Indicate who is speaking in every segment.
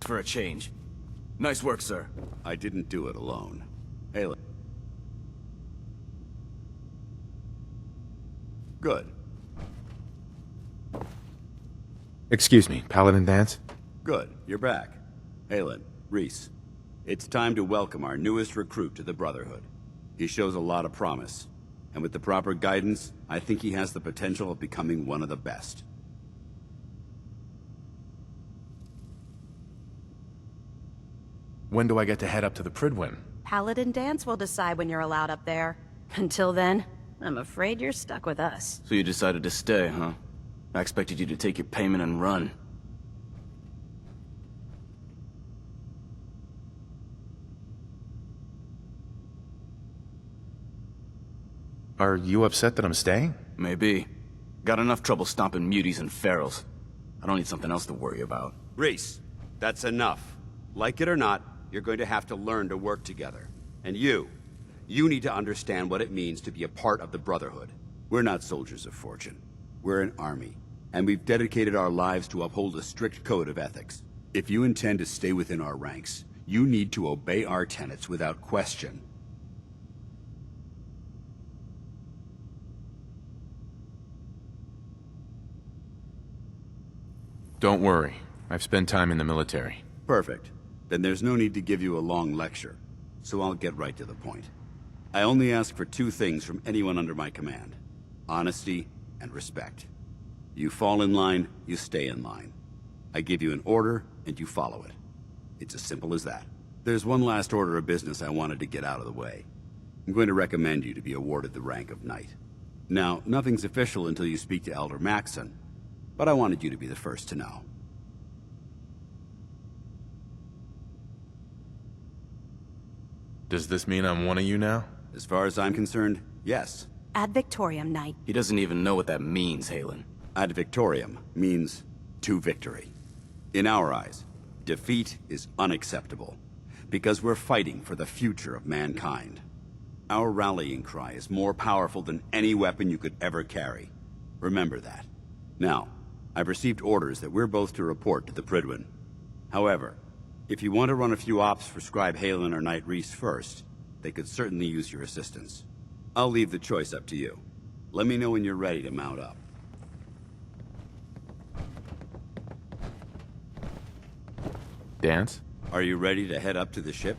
Speaker 1: for a change. Nice work, sir.
Speaker 2: I didn't do it alone. Halen. Good.
Speaker 3: Excuse me, Paladin Dance?
Speaker 2: Good. You're back. Halen, Reese. It's time to welcome our newest recruit to the Brotherhood. He shows a lot of promise. And with the proper guidance, I think he has the potential of becoming one of the best.
Speaker 3: When do I get to head up to the Pridwin?
Speaker 4: Paladin Dance will decide when you're allowed up there. Until then, I'm afraid you're stuck with us.
Speaker 1: So you decided to stay, huh? I expected you to take your payment and run.
Speaker 3: Are you upset that I'm staying?
Speaker 1: Maybe. Got enough trouble stomping muties and ferals. I don't need something else to worry about.
Speaker 2: Reese, that's enough. Like it or not, you're going to have to learn to work together. And you need to understand what it means to be a part of the Brotherhood. We're not soldiers of fortune. We're an army. And we've dedicated our lives to uphold a strict code of ethics. If you intend to stay within our ranks, you need to obey our tenets without question.
Speaker 3: Don't worry. I've spent time in the military.
Speaker 2: Perfect. Then there's no need to give you a long lecture. So I'll get right to the point. I only ask for two things from anyone under my command: honesty and respect. You fall in line, you stay in line. I give you an order, and you follow it. It's as simple as that. There's one last order of business I wanted to get out of the way. I'm going to recommend you to be awarded the rank of Knight. Now, nothing's official until you speak to Elder Maxson, but I wanted you to be the first to know.
Speaker 3: Does this mean I'm one of you now?
Speaker 2: As far as I'm concerned, yes.
Speaker 4: Ad Victoriam, Knight.
Speaker 1: He doesn't even know what that means, Halen.
Speaker 2: Ad Victoriam means to victory. In our eyes, defeat is unacceptable, because we're fighting for the future of mankind. Our rallying cry is more powerful than any weapon you could ever carry. Remember that. Now, I've received orders that we're both to report to the Pridwin. However, if you want to run a few ops for Scribe Halen or Knight Reese first, they could certainly use your assistance. I'll leave the choice up to you. Let me know when you're ready to mount up.
Speaker 3: Dance?
Speaker 2: Are you ready to head up to the ship?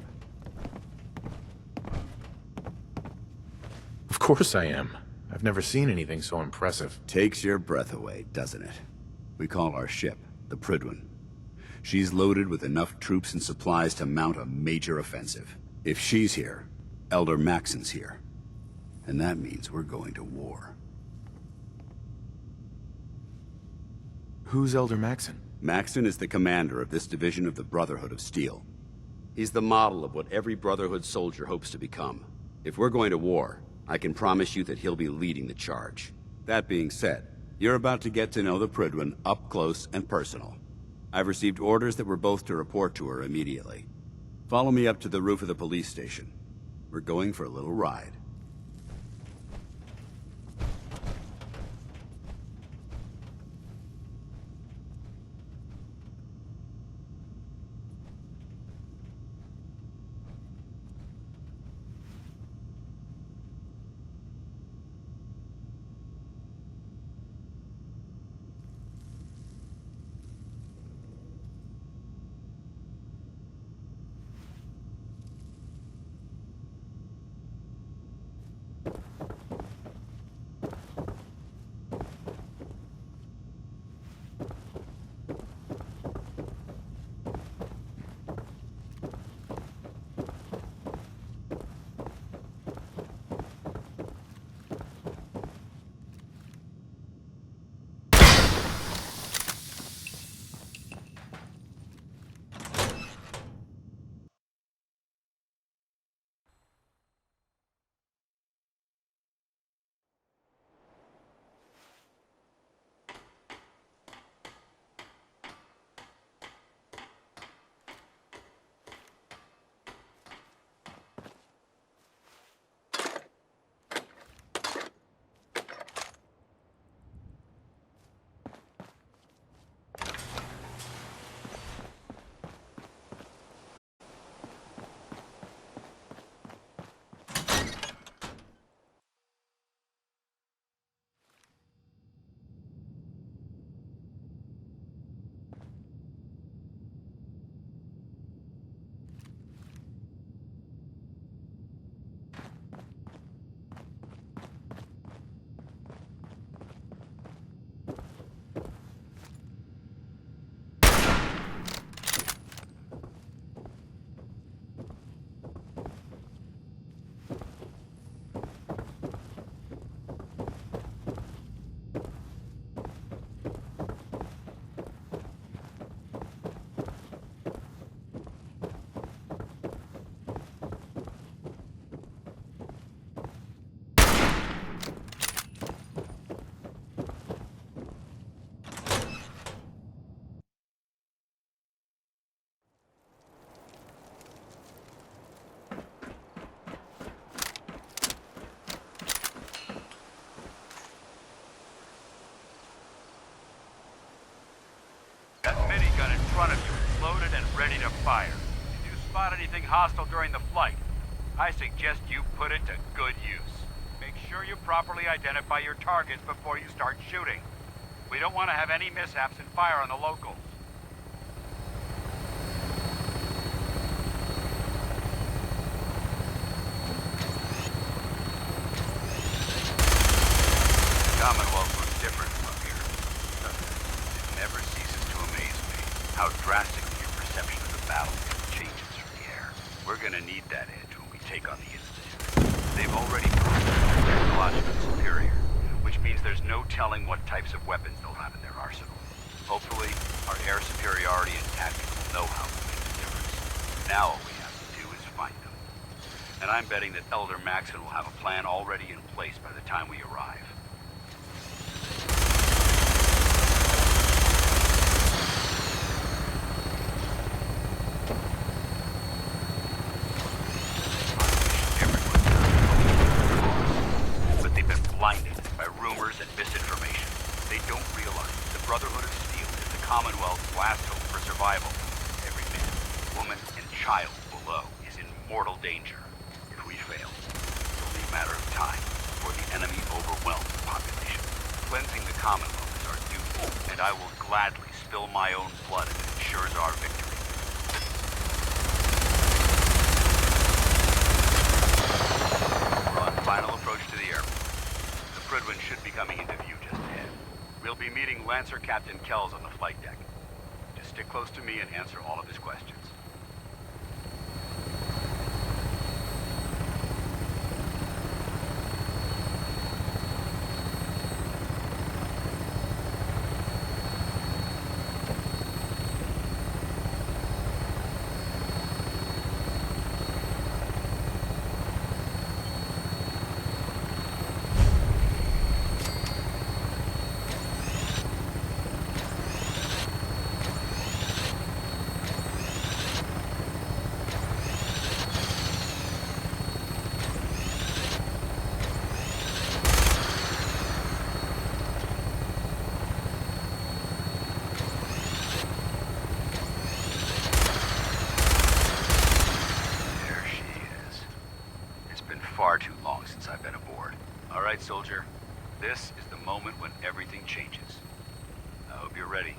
Speaker 3: Of course I am. I've never seen anything so impressive.
Speaker 2: Takes your breath away, doesn't it? We call our ship the Pridwin. She's loaded with enough troops and supplies to mount a major offensive. If she's here, Elder Maxson's here. And that means we're going to war.
Speaker 3: Who's Elder Maxson?
Speaker 2: Maxson is the commander of this division of the Brotherhood of Steel. He's the model of what every Brotherhood soldier hopes to become. If we're going to war, I can promise you that he'll be leading the charge. That being said, you're about to get to know the Pridwin up close and personal. I've received orders that we're both to report to her immediately. Follow me up to the roof of the police station. We're going for a little ride.
Speaker 5: fire. If you spot anything hostile during the flight, I suggest you put it to good use. Make sure you properly identify your targets before you start shooting. We don't want to have any mishaps and fire on the locals. Commonwealth looks different from up here. It never ceases to amaze me how drastically your perception of the battlefield changes from the air. We're gonna need that edge when we take on the Institute. They've already proven they're technologically superior, which means there's no telling what types of weapons they'll have in their arsenal. Hopefully, our air superiority and tactical know-how will make the difference. Now all we have to do is find them. And I'm betting that Elder Maxon will have a plan already in place by the time we arrive. Blinded by rumors and misinformation. They don't realize the Brotherhood of Steel is the Commonwealth's last hope for survival. Every man, woman, and child below is in mortal danger. If we fail, it's only a matter of time before the enemy overwhelms the population. Cleansing the Commonwealth is our duty, and I will gladly spill my own blood if it ensures our victory. We're on final approach to the airport. Fridwin should be coming into view just ahead. We'll be meeting Lancer Captain Kells on the flight deck. Just stick close to me and answer all of his questions. Far too long since I've been aboard. All right, soldier. This is the moment when everything changes. I hope you're ready.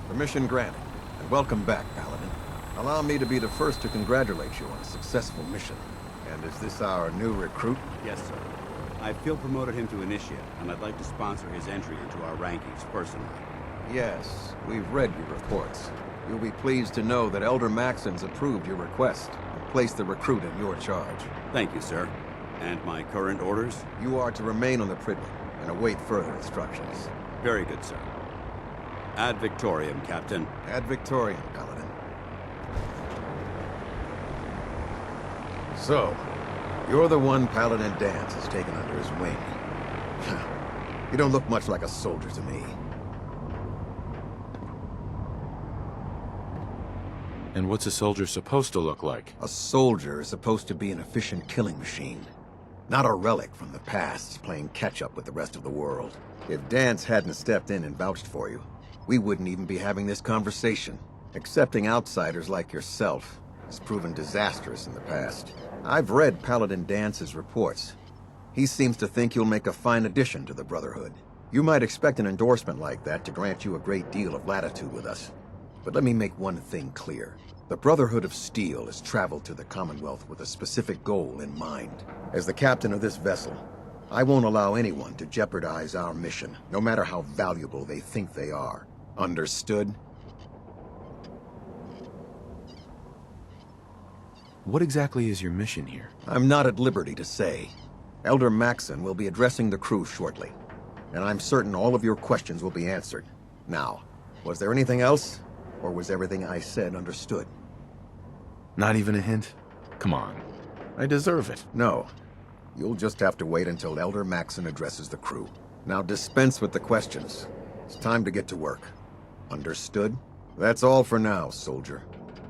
Speaker 6: Permission granted, and welcome back, Paladin. Allow me to be the first to congratulate you on a successful mission. And is this our new recruit?
Speaker 2: Yes, sir. I feel promoted him to initiate, and I'd like to sponsor his entry into our rankings personally.
Speaker 6: Yes, we've read your reports. You'll be pleased to know that Elder Maxon's approved your request and placed the recruit in your charge.
Speaker 2: Thank you, sir. And my current orders?
Speaker 6: You are to remain on the Prydwen and await further instructions.
Speaker 2: Very good, sir. Ad Victoriam, Captain.
Speaker 6: Ad Victoriam, Paladin. So, you're the one Paladin Danse has taken under his wing. You don't look much like a soldier to me.
Speaker 3: And what's a soldier supposed to look like?
Speaker 6: A soldier is supposed to be an efficient killing machine. Not a relic from the past, playing catch-up with the rest of the world. If Danse hadn't stepped in and vouched for you, we wouldn't even be having this conversation. Accepting outsiders like yourself has proven disastrous in the past. I've read Paladin Dance's reports. He seems to think you'll make a fine addition to the Brotherhood. You might expect an endorsement like that to grant you a great deal of latitude with us. But let me make one thing clear. The Brotherhood of Steel has traveled to the Commonwealth with a specific goal in mind. As the captain of this vessel, I won't allow anyone to jeopardize our mission, no matter how valuable they think they are. Understood?
Speaker 3: What exactly is your mission here?
Speaker 6: I'm not at liberty to say. Elder Maxon will be addressing the crew shortly, and I'm certain all of your questions will be answered. Now, was there anything else? Or was everything I said understood?
Speaker 3: Not even a hint? Come on. I deserve it.
Speaker 6: No. You'll just have to wait until Elder Maxon addresses the crew. Now dispense with the questions. It's time to get to work. Understood? That's all for now, soldier.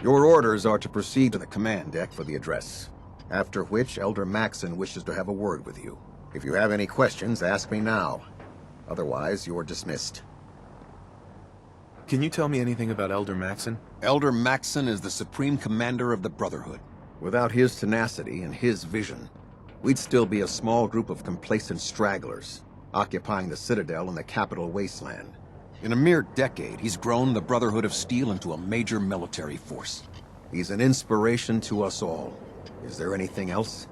Speaker 6: Your orders are to proceed to the command deck for the address. After which, Elder Maxon wishes to have a word with you. If you have any questions, ask me now. Otherwise, you're dismissed.
Speaker 3: Can you tell me anything about Elder Maxon?
Speaker 6: Elder Maxon is the Supreme Commander of the Brotherhood. Without his tenacity and his vision, we'd still be a small group of complacent stragglers, occupying the Citadel and the capital wasteland. In a mere decade, he's grown the Brotherhood of Steel into a major military force. He's an inspiration to us all. Is there anything else?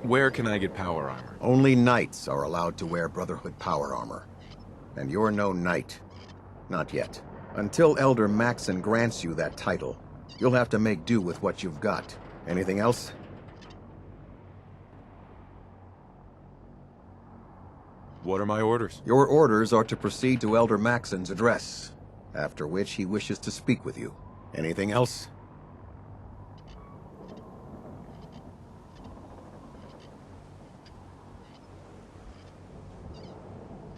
Speaker 3: Where can I get power armor?
Speaker 6: Only knights are allowed to wear Brotherhood power armor. And you're no knight. Not yet. Until Elder Maxon grants you that title, you'll have to make do with what you've got. Anything else?
Speaker 3: What are my orders?
Speaker 6: Your orders are to proceed to Elder Maxon's address, after which he wishes to speak with you. Anything else?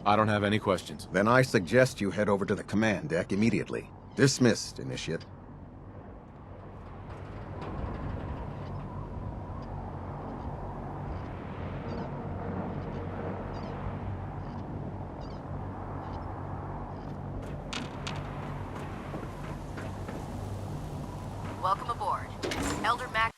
Speaker 3: I don't have any questions.
Speaker 6: Then I suggest you head over to the command deck immediately. Dismissed, Initiate.
Speaker 4: Welcome aboard. Elder Max...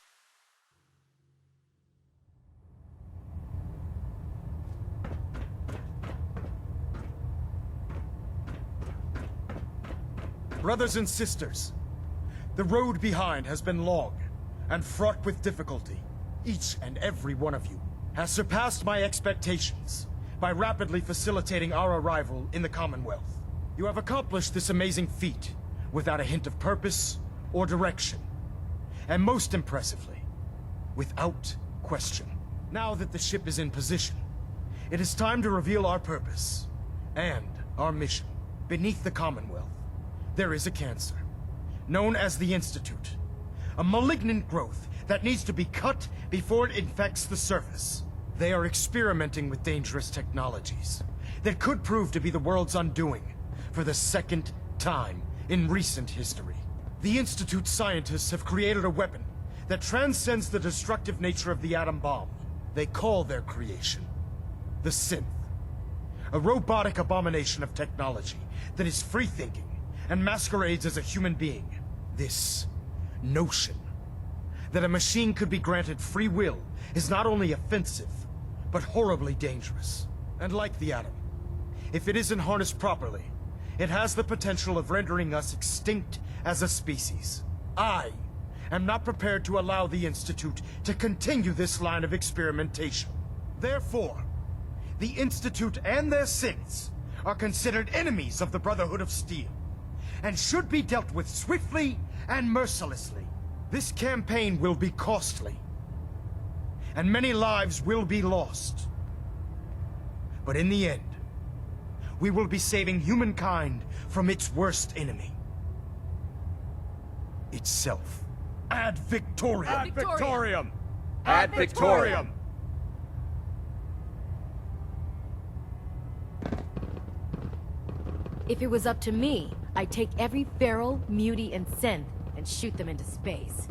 Speaker 7: Brothers and sisters, the road behind has been long and fraught with difficulty. Each and every one of you has surpassed my expectations by rapidly facilitating our arrival in the Commonwealth. You have accomplished this amazing feat without a hint of purpose or direction, and most impressively, without question. Now that the ship is in position, it is time to reveal our purpose and our mission. Beneath the Commonwealth, there is a cancer, known as the Institute. A malignant growth that needs to be cut before it infects the surface. They are experimenting with dangerous technologies that could prove to be the world's undoing for the second time in recent history. The Institute scientists have created a weapon that transcends the destructive nature of the atom bomb. They call their creation the Synth. A robotic abomination of technology that is free-thinking and masquerades as a human being. This notion that a machine could be granted free will is not only offensive, but horribly dangerous. And like the atom, if it isn't harnessed properly, it has the potential of rendering us extinct as a species. I am not prepared to allow the Institute to continue this line of experimentation. Therefore, the Institute and their synths are considered enemies of the Brotherhood of Steel, and should be dealt with swiftly and mercilessly. This campaign will be costly, and many lives will be lost. But in the end, we will be saving humankind from its worst enemy. Itself. Ad Victoriam!
Speaker 8: Ad Victoriam!
Speaker 7: Ad Victoriam!
Speaker 8: If it was up to me, I'd take every feral, mutie, and synth and shoot them into space.